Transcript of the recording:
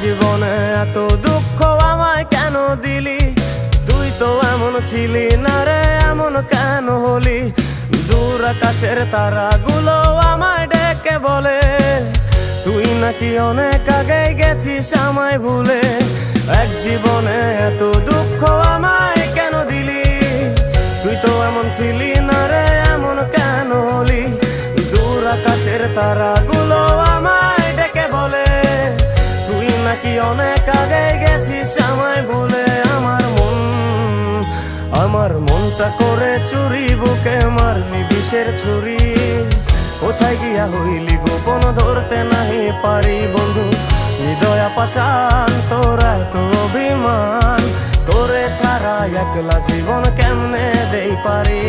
জীবনে এত দুঃখ আমায় কেন দিলি? তুই তো এমন ছিলি না রে, এমন কেন হলি? দূর আকাশের তারাগুলো আমায় ডেকে বলে তুই নাকি অনেক আগে গেছিস আমায় ভুলে। এক জীবনে এত দুঃখ আমায় কেন দিলি? তুই তো এমন ছিলি না রে, এমন কেন হলি? দূর আকাশের তারাগুলো আমায় ডেকে বলে তুই নাকি অনেক আগে গেছিস আমায় ভুলে। আমার মনটা করে চুরি, বুকে মারলি বিষের ছুরি। কোথায় গিয়া হইলি গোপন ধরতে নাহি পারি বন্ধু। হৃদয় পাষাণ তোর এত অভিমান, তোরে ছাড়া একলা জীবন কেমনে দেই পারি?